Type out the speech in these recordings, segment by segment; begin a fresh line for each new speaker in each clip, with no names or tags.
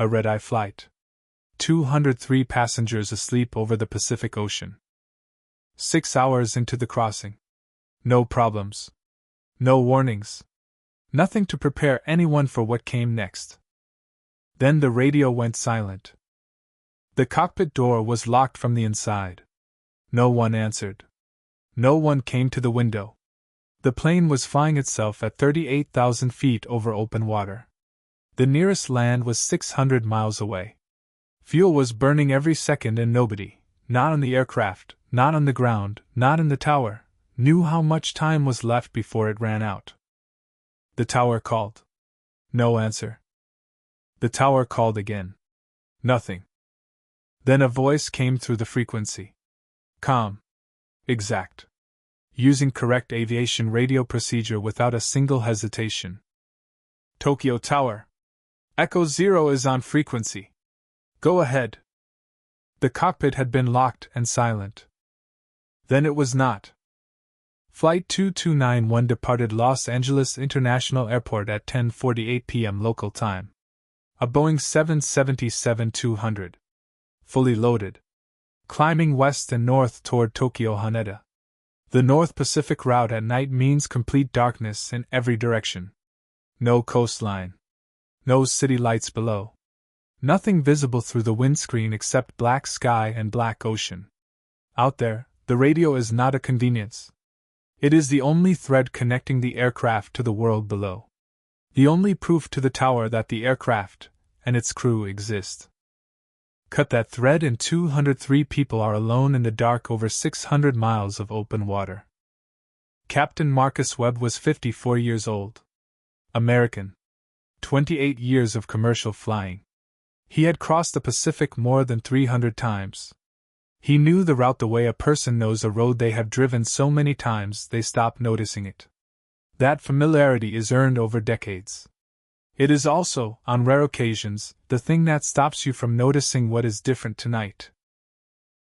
A red-eye flight. 203 passengers asleep over the Pacific Ocean. 6 hours into the crossing. No problems. No warnings. Nothing to prepare anyone for what came next. Then the radio went silent. The cockpit door was locked from the inside. No one answered. No one came to the window. The plane was flying itself at 38,000 feet over open water. The nearest land was 600 miles away. Fuel was burning every second and nobody, not on the aircraft, not on the ground, not in the tower, knew how much time was left before it ran out. The tower called. No answer. The tower called again. Nothing. Then a voice came through the frequency. Calm. Exact. Using correct aviation radio procedure without a single hesitation. Tokyo Tower. Echo 0 is on frequency. Go ahead. The cockpit had been locked and silent. Then it was not. Flight 2291 departed Los Angeles International Airport at 10:48 p.m. local time. A Boeing 777-200. Fully loaded. Climbing west and north toward Tokyo Haneda. The North Pacific route at night means complete darkness in every direction. No coastline. No city lights below. Nothing visible through the windscreen except black sky and black ocean. Out there, the radio is not a convenience. It is the only thread connecting the aircraft to the world below. The only proof to the tower that the aircraft and its crew exist. Cut that thread and 203 people are alone in the dark over 600 miles of open water. Captain Marcus Webb was 54 years old. American. 28 years of commercial flying. He had crossed the Pacific more than 300 times. He knew the route the way a person knows a road they have driven so many times they stop noticing it. That familiarity is earned over decades. It is also, on rare occasions, the thing that stops you from noticing what is different tonight.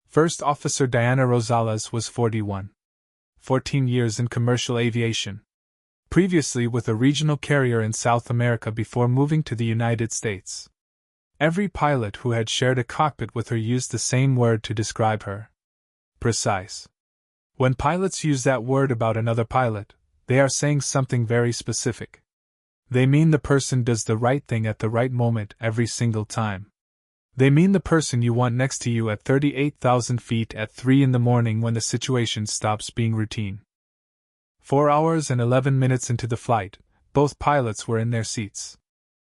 First Officer Diana Rosales was 41. 14 years in commercial aviation. Previously with a regional carrier in South America before moving to the United States. Every pilot who had shared a cockpit with her used the same word to describe her. Precise. When pilots use that word about another pilot, they are saying something very specific. They mean the person does the right thing at the right moment every single time. They mean the person you want next to you at 38,000 feet at 3 in the morning when the situation stops being routine. 4 hours and 11 minutes into the flight, both pilots were in their seats.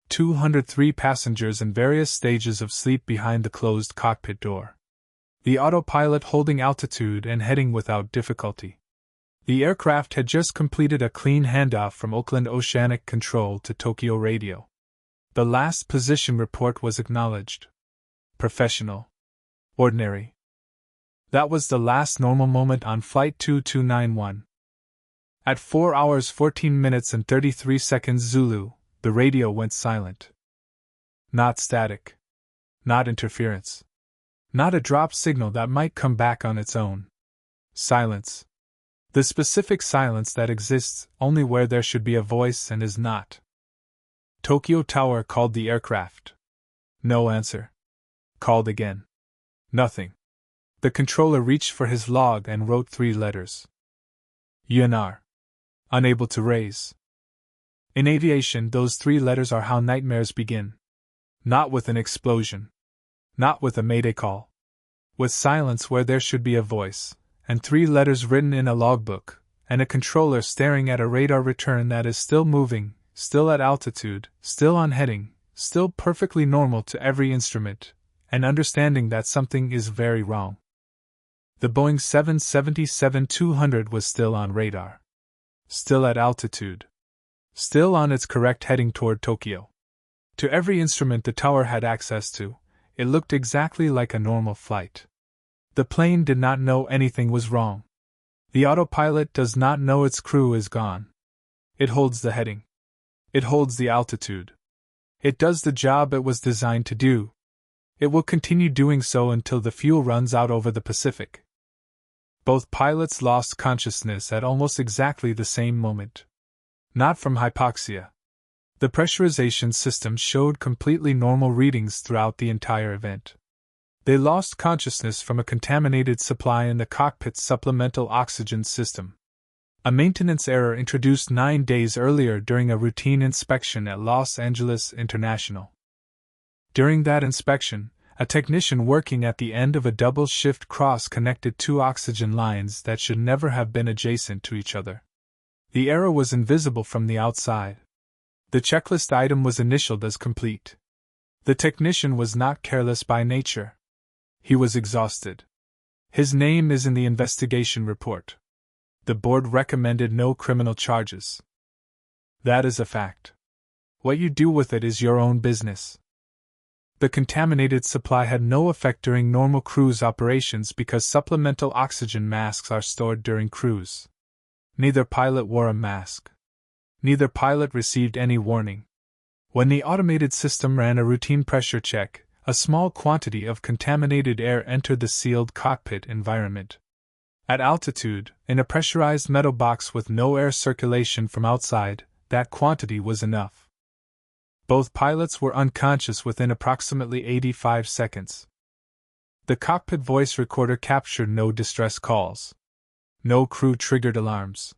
203 passengers in various stages of sleep behind the closed cockpit door. The autopilot holding altitude and heading without difficulty. The aircraft had just completed a clean handoff from Oakland Oceanic Control to Tokyo Radio. The last position report was acknowledged. Professional. Ordinary. That was the last normal moment on Flight 2291. At 4 hours 14 minutes and 33 seconds Zulu, the radio went silent. Not static. Not interference. Not a drop signal that might come back on its own. Silence. The specific silence that exists only where there should be a voice and is not. Tokyo Tower called the aircraft. No answer. Called again. Nothing. The controller reached for his log and wrote 3 letters. UNR. Unable to raise. In aviation, those 3 letters are how nightmares begin. Not with an explosion. Not with a mayday call. With silence where there should be a voice, and 3 letters written in a logbook, and a controller staring at a radar return that is still moving, still at altitude, still on heading, still perfectly normal to every instrument, and understanding that something is very wrong. The Boeing 777-200 was still on radar. Still at altitude. Still on its correct heading toward Tokyo. To every instrument the tower had access to, it looked exactly like a normal flight. The plane did not know anything was wrong. The autopilot does not know its crew is gone. It holds the heading. It holds the altitude. It does the job it was designed to do. It will continue doing so until the fuel runs out over the Pacific. Both pilots lost consciousness at almost exactly the same moment. Not from hypoxia. The pressurization system showed completely normal readings throughout the entire event. They lost consciousness from a contaminated supply in the cockpit's supplemental oxygen system. A maintenance error introduced 9 days earlier during a routine inspection at Los Angeles International. During that inspection, a technician working at the end of a double-shift cross connected two oxygen lines that should never have been adjacent to each other. The error was invisible from the outside. The checklist item was initialed as complete. The technician was not careless by nature. He was exhausted. His name is in the investigation report. The board recommended no criminal charges. That is a fact. What you do with it is your own business. The contaminated supply had no effect during normal cruise operations because supplemental oxygen masks are stored during cruise. Neither pilot wore a mask. Neither pilot received any warning. When the automated system ran a routine pressure check, a small quantity of contaminated air entered the sealed cockpit environment. At altitude, in a pressurized metal box with no air circulation from outside, that quantity was enough. Both pilots were unconscious within approximately 85 seconds. The cockpit voice recorder captured no distress calls. No crew-triggered alarms.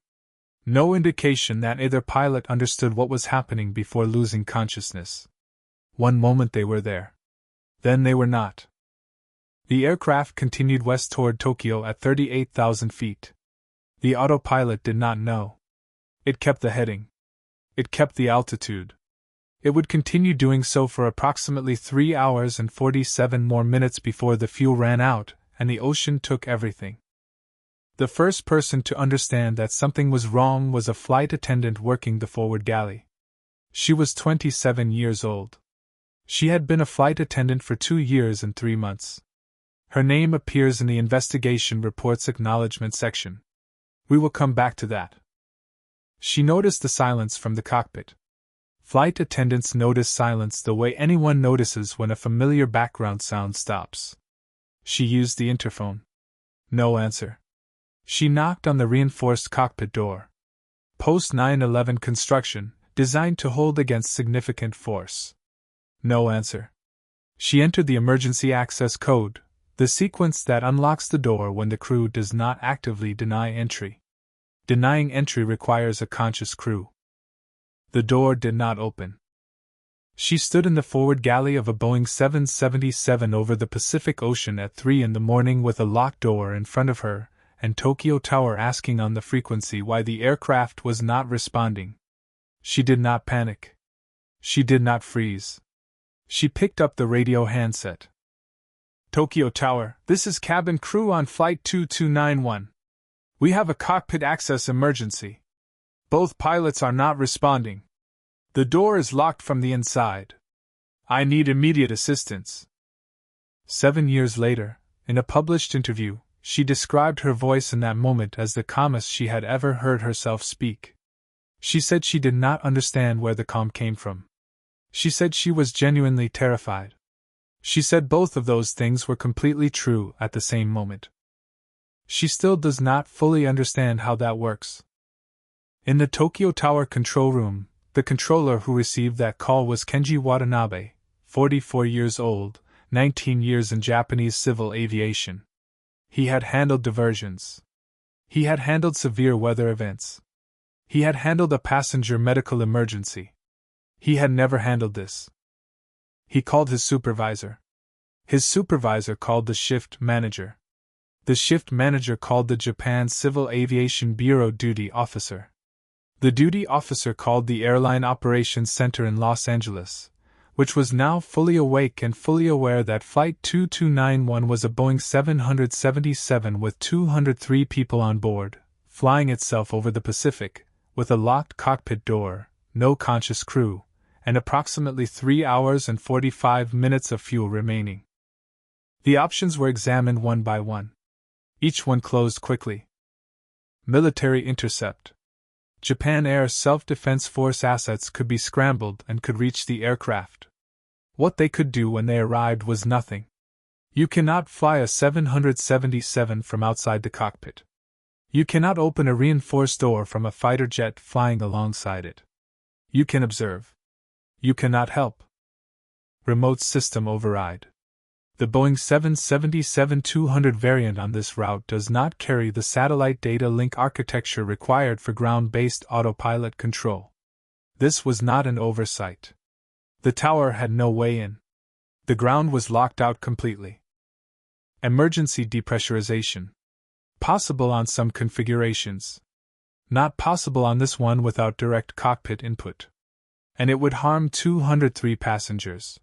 No indication that either pilot understood what was happening before losing consciousness. One moment they were there. Then they were not. The aircraft continued west toward Tokyo at 38,000 feet. The autopilot did not know. It kept the heading. It kept the altitude. It would continue doing so for approximately 3 hours and 47 more minutes before the fuel ran out and the ocean took everything. The first person to understand that something was wrong was a flight attendant working the forward galley. She was 27 years old. She had been a flight attendant for 2 years and 3 months. Her name appears in the investigation report's acknowledgement section. We will come back to that. She noticed the silence from the cockpit. Flight attendants notice silence the way anyone notices when a familiar background sound stops. She used the interphone. No answer. She knocked on the reinforced cockpit door. Post 9/11 construction, designed to hold against significant force. No answer. She entered the emergency access code, the sequence that unlocks the door when the crew does not actively deny entry. Denying entry requires a conscious crew. The door did not open. She stood in the forward galley of a Boeing 777 over the Pacific Ocean at 3 a.m. with a locked door in front of her, and Tokyo Tower asking on the frequency why the aircraft was not responding. She did not panic. She did not freeze. She picked up the radio handset. Tokyo Tower, this is cabin crew on Flight 2291. We have a cockpit access emergency. Both pilots are not responding. The door is locked from the inside. I need immediate assistance. 7 years later, in a published interview, she described her voice in that moment as the calmest she had ever heard herself speak. She said she did not understand where the calm came from. She said she was genuinely terrified. She said both of those things were completely true at the same moment. She still does not fully understand how that works. In the Tokyo Tower control room, the controller who received that call was Kenji Watanabe, 44 years old, 19 years in Japanese civil aviation. He had handled diversions. He had handled severe weather events. He had handled a passenger medical emergency. He had never handled this. He called his supervisor. His supervisor called the shift manager. The shift manager called the Japan Civil Aviation Bureau duty officer. The duty officer called the Airline Operations Center in Los Angeles, which was now fully awake and fully aware that Flight 2291 was a Boeing 777 with 203 people on board, flying itself over the Pacific, with a locked cockpit door, no conscious crew, and approximately 3 hours and 45 minutes of fuel remaining. The options were examined one by one. Each one closed quickly. Military intercept. Japan Air Self-Defense Force assets could be scrambled and could reach the aircraft. What they could do when they arrived was nothing. You cannot fly a 777 from outside the cockpit. You cannot open a reinforced door from a fighter jet flying alongside it. You can observe. You cannot help. Remote system override. The Boeing 777-200 variant on this route does not carry the satellite data link architecture required for ground-based autopilot control. This was not an oversight. The tower had no way in. The ground was locked out completely. Emergency depressurization. Possible on some configurations. Not possible on this one without direct cockpit input. And it would harm 203 passengers.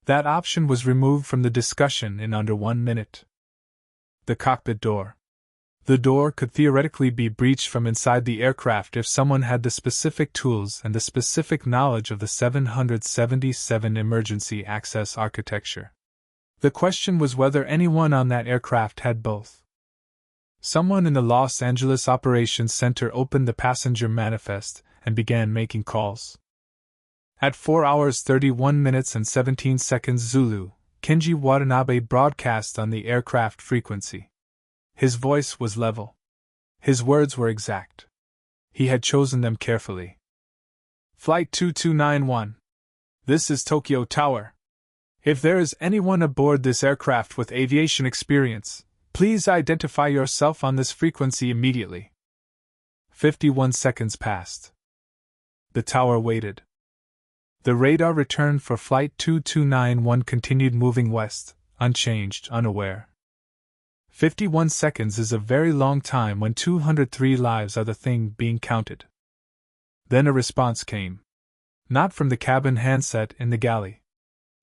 That option was removed from the discussion in under 1 minute. The cockpit door. The door could theoretically be breached from inside the aircraft if someone had the specific tools and the specific knowledge of the 777 emergency access architecture. The question was whether anyone on that aircraft had both. Someone in the Los Angeles Operations Center opened the passenger manifest and began making calls. At 4 hours 31 minutes and 17 seconds Zulu, Kenji Watanabe broadcast on the aircraft frequency. His voice was level. His words were exact. He had chosen them carefully. Flight 2291. This is Tokyo Tower. If there is anyone aboard this aircraft with aviation experience, please identify yourself on this frequency immediately. 51 seconds passed. The tower waited. The radar returned for Flight 2291 continued moving west, unchanged, unaware. 51 seconds is a very long time when 203 lives are the thing being counted. Then a response came. Not from the cabin handset in the galley.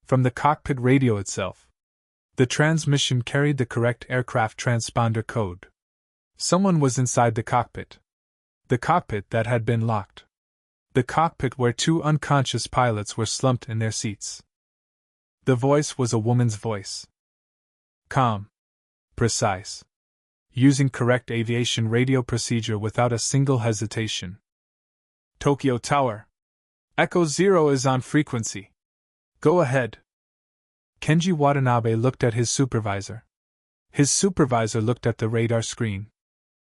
From the cockpit radio itself. The transmission carried the correct aircraft transponder code. Someone was inside the cockpit. The cockpit that had been locked. The cockpit where 2 unconscious pilots were slumped in their seats. The voice was a woman's voice. Calm. Precise. Using correct aviation radio procedure without a single hesitation. Tokyo Tower. Echo 0 is on frequency. Go ahead. Kenji Watanabe looked at his supervisor. His supervisor looked at the radar screen.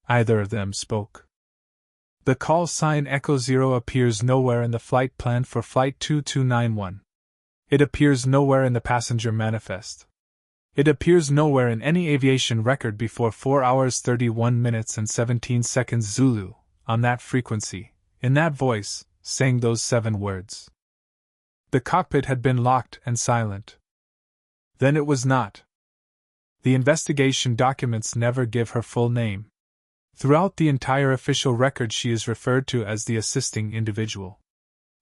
Either of them spoke. The call sign Echo 0 appears nowhere in the flight plan for Flight 2291. It appears nowhere in the passenger manifest. It appears nowhere in any aviation record before 4 hours 31 minutes and 17 seconds Zulu, on that frequency, in that voice, saying those 7 words. The cockpit had been locked and silent. Then it was not. The investigation documents never give her full name. Throughout the entire official record she is referred to as the assisting individual.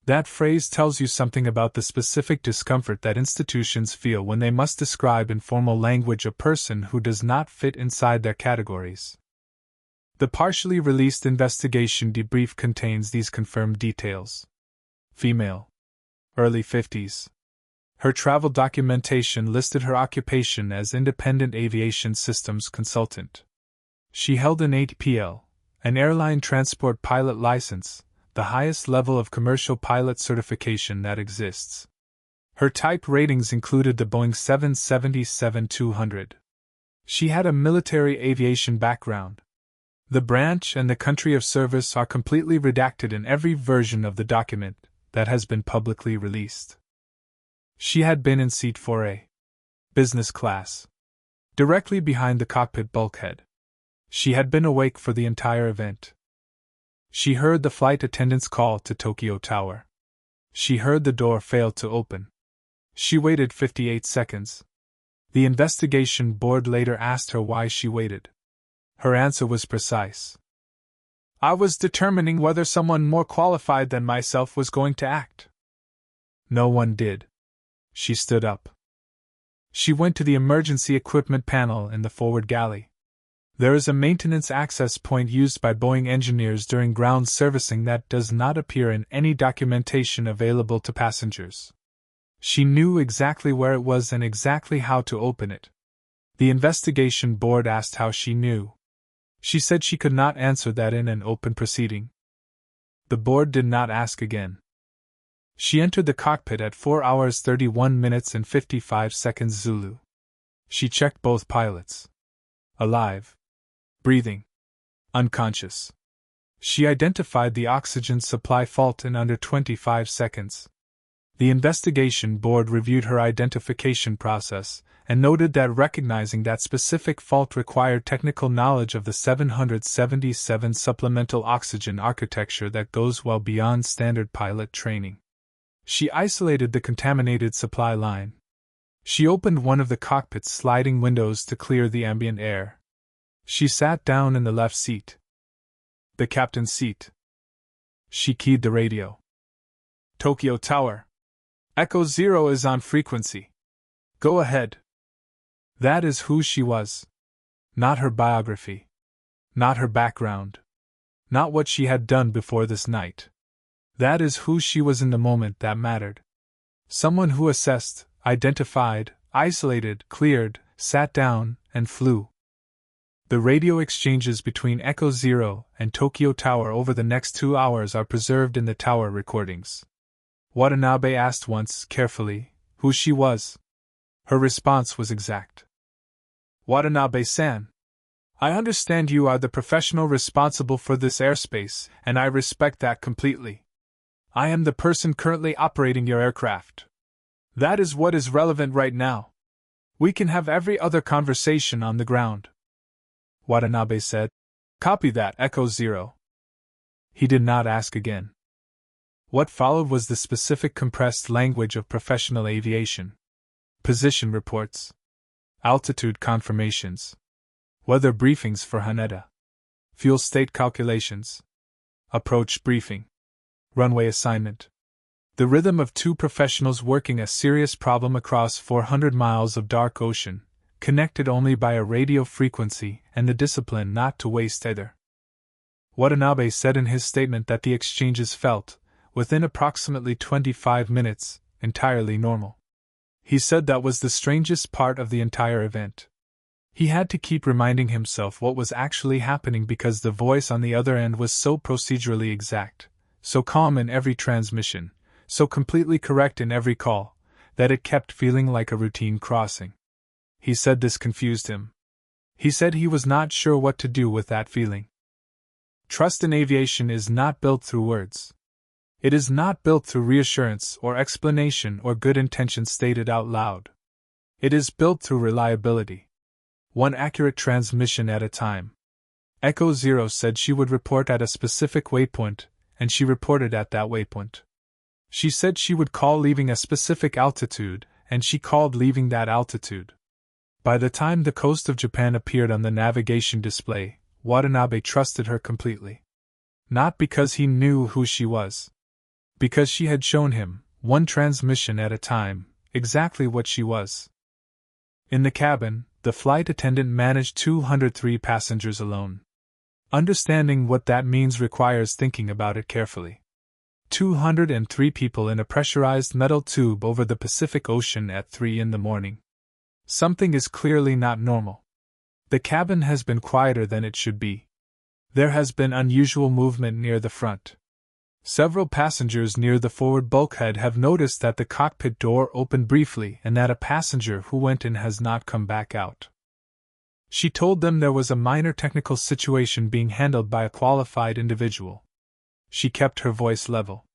That phrase tells you something about the specific discomfort that institutions feel when they must describe in formal language a person who does not fit inside their categories. The partially released investigation debrief contains these confirmed details. Female. Early 50s. Her travel documentation listed her occupation as Independent Aviation Systems Consultant. She held an 8PL, an airline transport pilot license, the highest level of commercial pilot certification that exists. Her type ratings included the Boeing 777-200. She had a military aviation background. The branch and the country of service are completely redacted in every version of the document that has been publicly released. She had been in seat 4A, business class, directly behind the cockpit bulkhead. She had been awake for the entire event. She heard the flight attendant's call to Tokyo Tower. She heard the door fail to open. She waited 58 seconds. The investigation board later asked her why she waited. Her answer was precise. I was determining whether someone more qualified than myself was going to act. No one did. She stood up. She went to the emergency equipment panel in the forward galley. There is a maintenance access point used by Boeing engineers during ground servicing that does not appear in any documentation available to passengers. She knew exactly where it was and exactly how to open it. The investigation board asked how she knew. She said she could not answer that in an open proceeding. The board did not ask again. She entered the cockpit at 4 hours 31 minutes and 55 seconds Zulu. She checked both pilots. Alive. Breathing. Unconscious. She identified the oxygen supply fault in under 25 seconds. The investigation board reviewed her identification process and noted that recognizing that specific fault required technical knowledge of the 777 supplemental oxygen architecture that goes well beyond standard pilot training. She isolated the contaminated supply line. She opened one of the cockpit's sliding windows to clear the ambient air. She sat down in the left seat. The captain's seat. She keyed the radio. Tokyo Tower. Echo Zero is on frequency. Go ahead. That is who she was. Not her biography. Not her background. Not what she had done before this night. That is who she was in the moment that mattered. Someone who assessed, identified, isolated, cleared, sat down, and flew. The radio exchanges between Echo Zero and Tokyo Tower over the next 2 hours are preserved in the tower recordings. Watanabe asked once, carefully, who she was. Her response was exact. Watanabe-san, I understand you are the professional responsible for this airspace, and I respect that completely. I am the person currently operating your aircraft. That is what is relevant right now. We can have every other conversation on the ground. Watanabe said. Copy that, Echo Zero. He did not ask again. What followed was the specific compressed language of professional aviation. Position reports. Altitude confirmations. Weather briefings for Haneda. Fuel state calculations. Approach briefing. Runway assignment. The rhythm of two professionals working a serious problem across 400 miles of dark ocean, connected only by a radio frequency and the discipline not to waste either. Watanabe said in his statement that the exchanges felt, within approximately 25 minutes, entirely normal. He said that was the strangest part of the entire event. He had to keep reminding himself what was actually happening because the voice on the other end was so procedurally exact, so calm in every transmission, so completely correct in every call, that it kept feeling like a routine crossing. He said this confused him. He said he was not sure what to do with that feeling. Trust in aviation is not built through words. It is not built through reassurance or explanation or good intention stated out loud. It is built through reliability. One accurate transmission at a time. Echo Zero said she would report at a specific waypoint, and she reported at that waypoint. She said she would call leaving a specific altitude, and she called leaving that altitude. By the time the coast of Japan appeared on the navigation display, Watanabe trusted her completely. Not because he knew who she was. Because she had shown him, one transmission at a time, exactly what she was. In the cabin, the flight attendant managed 203 passengers alone. Understanding what that means requires thinking about it carefully. 203 people in a pressurized metal tube over the Pacific Ocean at 3 in the morning. Something is clearly not normal. The cabin has been quieter than it should be. There has been unusual movement near the front. Several passengers near the forward bulkhead have noticed that the cockpit door opened briefly and that a passenger who went in has not come back out. She told them there was a minor technical situation being handled by a qualified individual. She kept her voice level.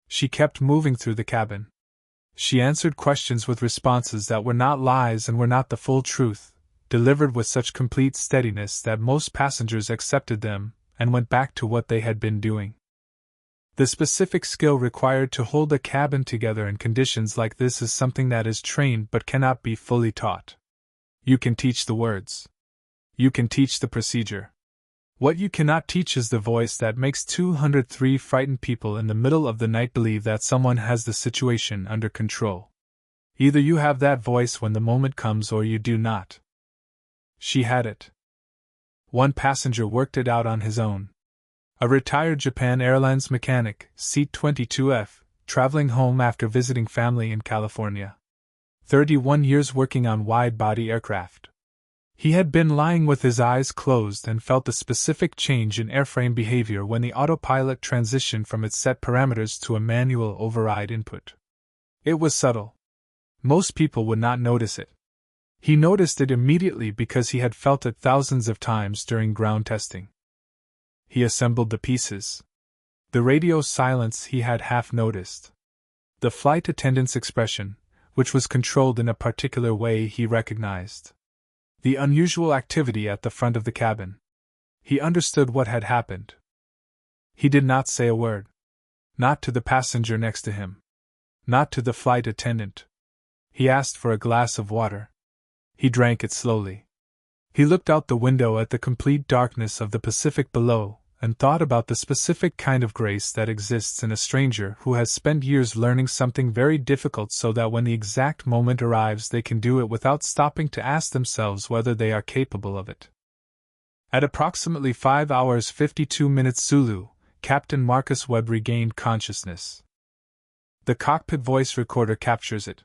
She kept moving through the cabin. She answered questions with responses that were not lies and were not the full truth, delivered with such complete steadiness that most passengers accepted them and went back to what they had been doing. The specific skill required to hold a cabin together in conditions like this is something that is trained but cannot be fully taught. You can teach the words. You can teach the procedure. What you cannot teach is the voice that makes 203 frightened people in the middle of the night believe that someone has the situation under control. Either you have that voice when the moment comes or you do not. She had it. One passenger worked it out on his own. A retired Japan Airlines mechanic, seat 22F, traveling home after visiting family in California. 31 years working on wide-body aircraft. He had been lying with his eyes closed and felt the specific change in airframe behavior when the autopilot transitioned from its set parameters to a manual override input. It was subtle. Most people would not notice it. He noticed it immediately because he had felt it thousands of times during ground testing. He assembled the pieces. The radio silence he had half noticed. The flight attendant's expression, which was controlled in a particular way, he recognized. The unusual activity at the front of the cabin. He understood what had happened. He did not say a word. Not to the passenger next to him. Not to the flight attendant. He asked for a glass of water. He drank it slowly. He looked out the window at the complete darkness of the Pacific below, and thought about the specific kind of grace that exists in a stranger who has spent years learning something very difficult so that when the exact moment arrives they can do it without stopping to ask themselves whether they are capable of it. At approximately 5 hours 52 minutes Zulu, Captain Marcus Webb regained consciousness. The cockpit voice recorder captures it.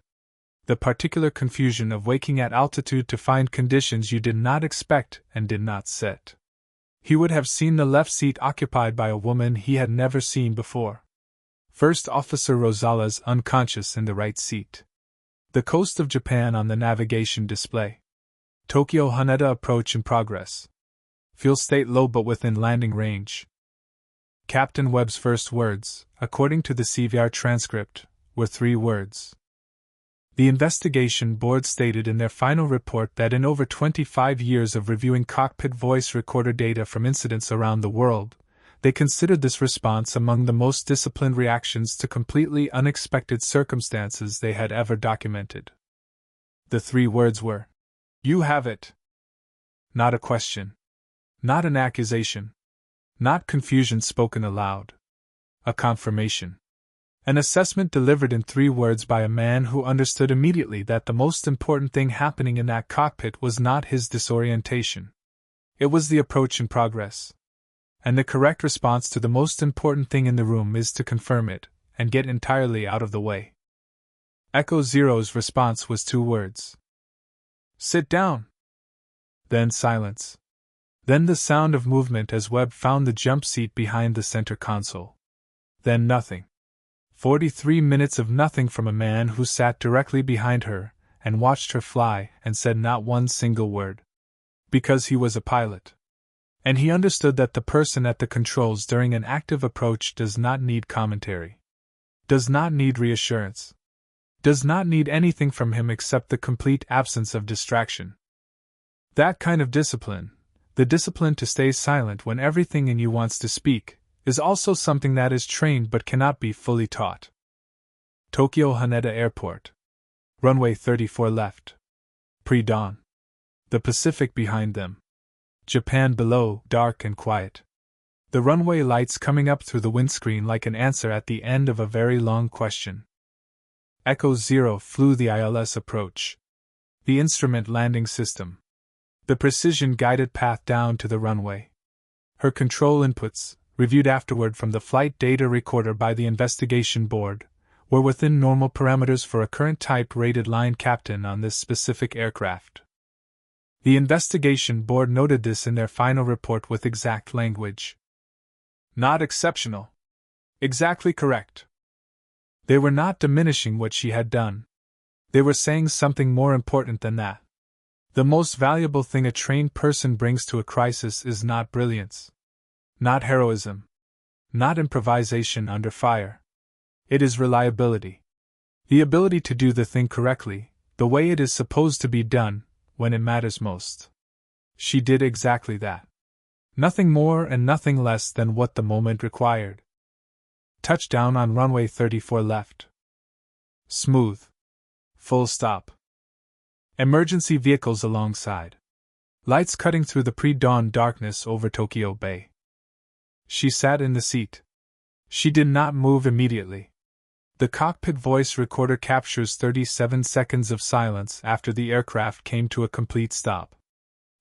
The particular confusion of waking at altitude to find conditions you did not expect and did not set. He would have seen the left seat occupied by a woman he had never seen before. First Officer Rosales unconscious in the right seat. The coast of Japan on the navigation display. Tokyo Haneda approach in progress. Fuel state low but within landing range. Captain Webb's first words, according to the CVR transcript, were 3 words. The investigation board stated in their final report that in over 25 years of reviewing cockpit voice recorder data from incidents around the world, they considered this response among the most disciplined reactions to completely unexpected circumstances they had ever documented. The 3 words were, "You have it." Not a question. Not an accusation. Not confusion spoken aloud. A confirmation. An assessment delivered in 3 words by a man who understood immediately that the most important thing happening in that cockpit was not his disorientation. It was the approach in progress. And the correct response to the most important thing in the room is to confirm it, and get entirely out of the way. Echo Zero's response was 2 words. "Sit down." Then silence. Then the sound of movement as Webb found the jump seat behind the center console. Then nothing. 43 minutes of nothing from a man who sat directly behind her and watched her fly and said not one single word. Because he was a pilot. And he understood that the person at the controls during an active approach does not need commentary. Does not need reassurance. Does not need anything from him except the complete absence of distraction. That kind of discipline, the discipline to stay silent when everything in you wants to speak, is also something that is trained but cannot be fully taught. Tokyo Haneda Airport. Runway 34 left. Pre-dawn. The Pacific behind them. Japan below, dark and quiet. The runway lights coming up through the windscreen like an answer at the end of a very long question. Echo Zero flew the ILS approach. The instrument landing system. The precision-guided path down to the runway. Her control inputs, reviewed afterward from the flight data recorder by the investigation board, were within normal parameters for a current type rated line captain on this specific aircraft. The investigation board noted this in their final report with exact language. Not exceptional. Exactly correct. They were not diminishing what she had done. They were saying something more important than that. The most valuable thing a trained person brings to a crisis is not brilliance. Not heroism. Not improvisation under fire. It is reliability. The ability to do the thing correctly, the way it is supposed to be done, when it matters most. She did exactly that. Nothing more and nothing less than what the moment required. Touchdown on runway 34 left. Smooth. Full stop. Emergency vehicles alongside. Lights cutting through the pre-dawn darkness over Tokyo Bay. She sat in the seat. She did not move immediately. The cockpit voice recorder captures 37 seconds of silence after the aircraft came to a complete stop.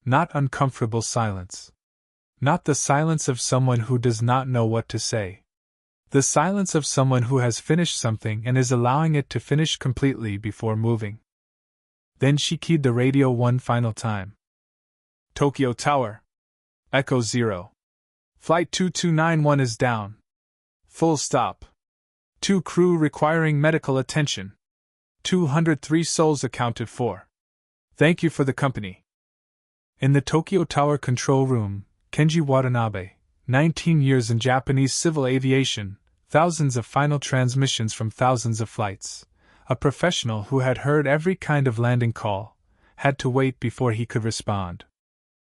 Not uncomfortable silence. Not the silence of someone who does not know what to say. The silence of someone who has finished something and is allowing it to finish completely before moving. Then she keyed the radio one final time. Tokyo Tower. Echo Zero. Flight 2291 is down. Full stop. 2 crew requiring medical attention. 203 souls accounted for. Thank you for the company. In the Tokyo Tower control room, Kenji Watanabe, 19 years in Japanese civil aviation, thousands of final transmissions from thousands of flights. A professional who had heard every kind of landing call had to wait before he could respond.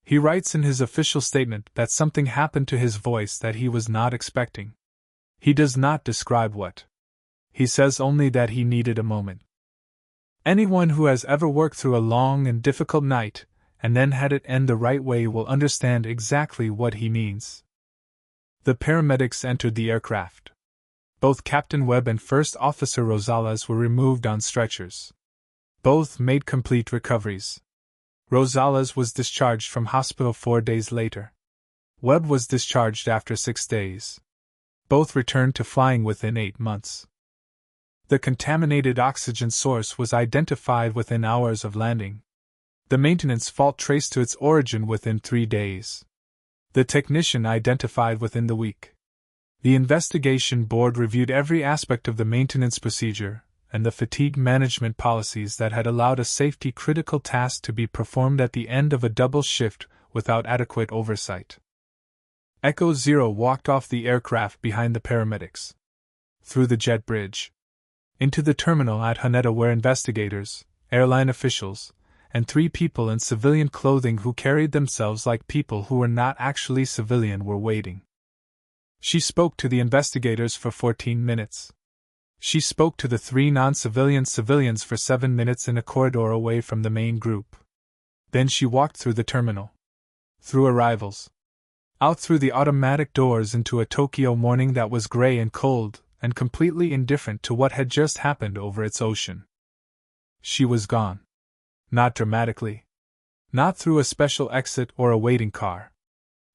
He writes in his official statement that something happened to his voice that he was not expecting. He does not describe what. He says only that he needed a moment. Anyone who has ever worked through a long and difficult night, and then had it end the right way, will understand exactly what he means. The paramedics entered the aircraft. Both Captain Webb and First Officer Rosales were removed on stretchers. Both made complete recoveries. Rosales was discharged from hospital 4 days later. Webb was discharged after 6 days. Both returned to flying within 8 months. The contaminated oxygen source was identified within hours of landing. The maintenance fault traced to its origin within 3 days. The technician identified within the week. The investigation board reviewed every aspect of the maintenance procedure and the fatigue management policies that had allowed a safety-critical task to be performed at the end of a double shift without adequate oversight. Echo Zero walked off the aircraft behind the paramedics, through the jet bridge, into the terminal at Haneda, where investigators, airline officials, and 3 people in civilian clothing who carried themselves like people who were not actually civilian were waiting. She spoke to the investigators for 14 minutes. She spoke to the 3 non-civilian civilians for 7 minutes in a corridor away from the main group. Then she walked through the terminal, through arrivals, out through the automatic doors into a Tokyo morning that was gray and cold and completely indifferent to what had just happened over its ocean. She was gone. Not dramatically. Not through a special exit or a waiting car.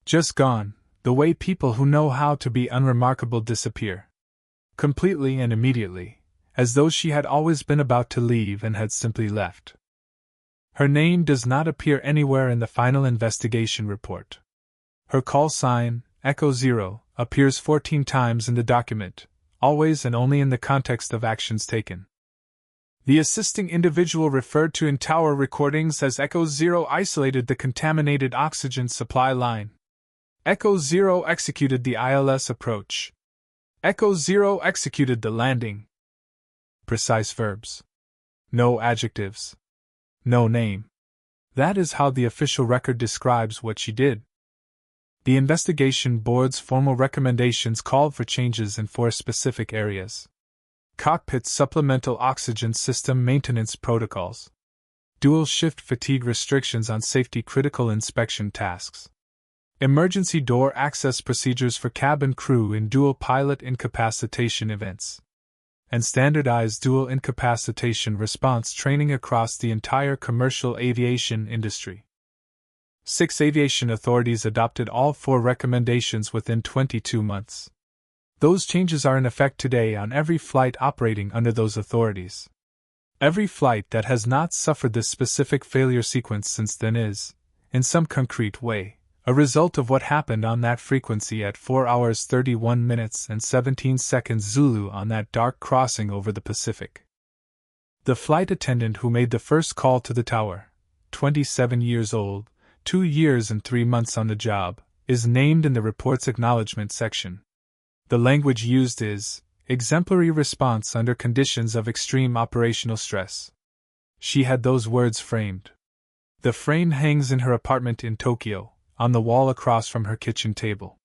Just gone, the way people who know how to be unremarkable disappear. Completely and immediately, as though she had always been about to leave and had simply left. Her name does not appear anywhere in the final investigation report. Her call sign, Echo Zero, appears 14 times in the document, always and only in the context of actions taken. The assisting individual referred to in tower recordings as Echo Zero isolated the contaminated oxygen supply line. Echo Zero executed the ILS approach. Echo Zero executed the landing. Precise verbs. No adjectives. No name. That is how the official record describes what she did. The investigation board's formal recommendations called for changes in 4 specific areas. Cockpit supplemental oxygen system maintenance protocols. Dual shift fatigue restrictions on safety-critical inspection tasks. Emergency door access procedures for cabin crew in dual pilot incapacitation events. And standardized dual incapacitation response training across the entire commercial aviation industry. 6 aviation authorities adopted all 4 recommendations within 22 months. Those changes are in effect today on every flight operating under those authorities. Every flight that has not suffered this specific failure sequence since then is, in some concrete way, a result of what happened on that frequency at 4 hours 31 minutes and 17 seconds Zulu on that dark crossing over the Pacific. The flight attendant who made the first call to the tower, 27 years old, 2 years and 3 months on the job, is named in the report's acknowledgement section. The language used is, exemplary response under conditions of extreme operational stress. She had those words framed. The frame hangs in her apartment in Tokyo, on the wall across from her kitchen table.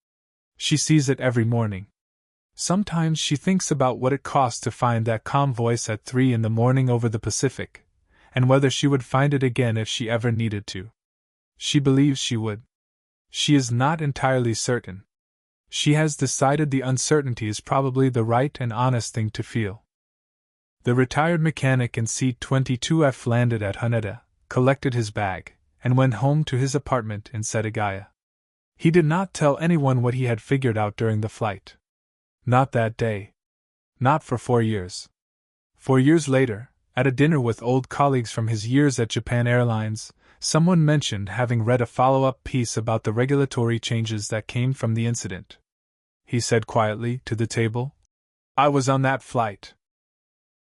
She sees it every morning. Sometimes she thinks about what it cost to find that calm voice at 3 in the morning over the Pacific, and whether she would find it again if she ever needed to. She believes she would. She is not entirely certain. She has decided the uncertainty is probably the right and honest thing to feel. The retired mechanic in seat 22F landed at Haneda, collected his bag, and went home to his apartment in Setagaya. He did not tell anyone what he had figured out during the flight. Not that day. Not for 4 years. 4 years later, at a dinner with old colleagues from his years at Japan Airlines, someone mentioned having read a follow-up piece about the regulatory changes that came from the incident. He said quietly to the table, "I was on that flight."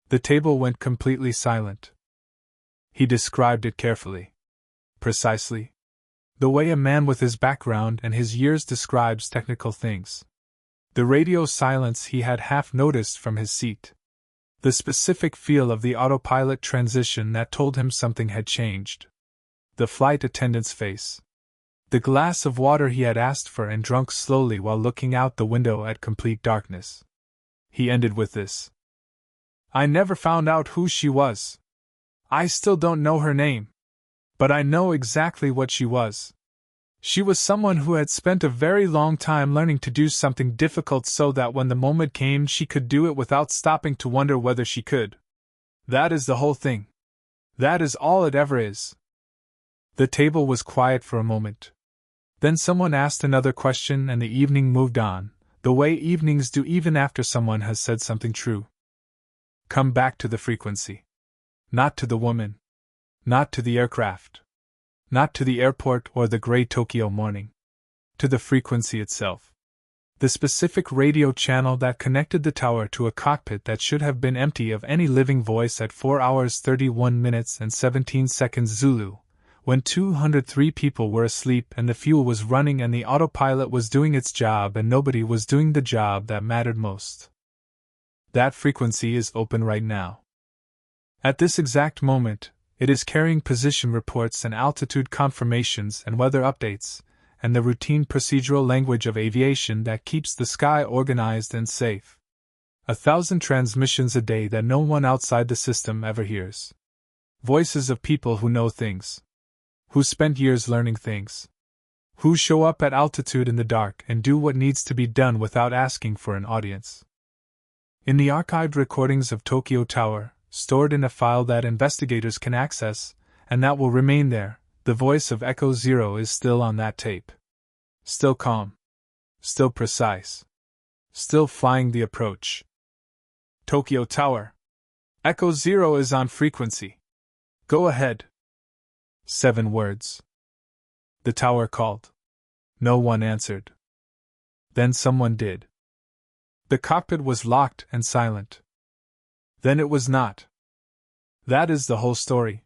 The table went completely silent. He described it carefully. Precisely. The way a man with his background and his years describes technical things. The radio silence he had half noticed from his seat. The specific feel of the autopilot transition that told him something had changed. The flight attendant's face. The glass of water he had asked for and drunk slowly while looking out the window at complete darkness. He ended with this. I never found out who she was. I still don't know her name. But I know exactly what she was. She was someone who had spent a very long time learning to do something difficult so that when the moment came she could do it without stopping to wonder whether she could. That is the whole thing. That is all it ever is. The table was quiet for a moment. Then someone asked another question and the evening moved on, the way evenings do even after someone has said something true. Come back to the frequency. Not to the woman. Not to the aircraft. Not to the airport or the gray Tokyo morning. To the frequency itself. The specific radio channel that connected the tower to a cockpit that should have been empty of any living voice at 4 hours 31 minutes and 17 seconds Zulu, when 203 people were asleep and the fuel was running and the autopilot was doing its job and nobody was doing the job that mattered most. That frequency is open right now. At this exact moment, it is carrying position reports and altitude confirmations and weather updates, and the routine procedural language of aviation that keeps the sky organized and safe. 1,000 transmissions a day that no one outside the system ever hears. Voices of people who know things. Who spent years learning things. Who show up at altitude in the dark and do what needs to be done without asking for an audience. In the archived recordings of Tokyo Tower, stored in a file that investigators can access, and that will remain there, the voice of Echo Zero is still on that tape. Still calm. Still precise. Still flying the approach. Tokyo Tower. Echo Zero is on frequency. Go ahead. 7 words. The tower called. No one answered. Then someone did. The cockpit was locked and silent. Then it was not. That is the whole story.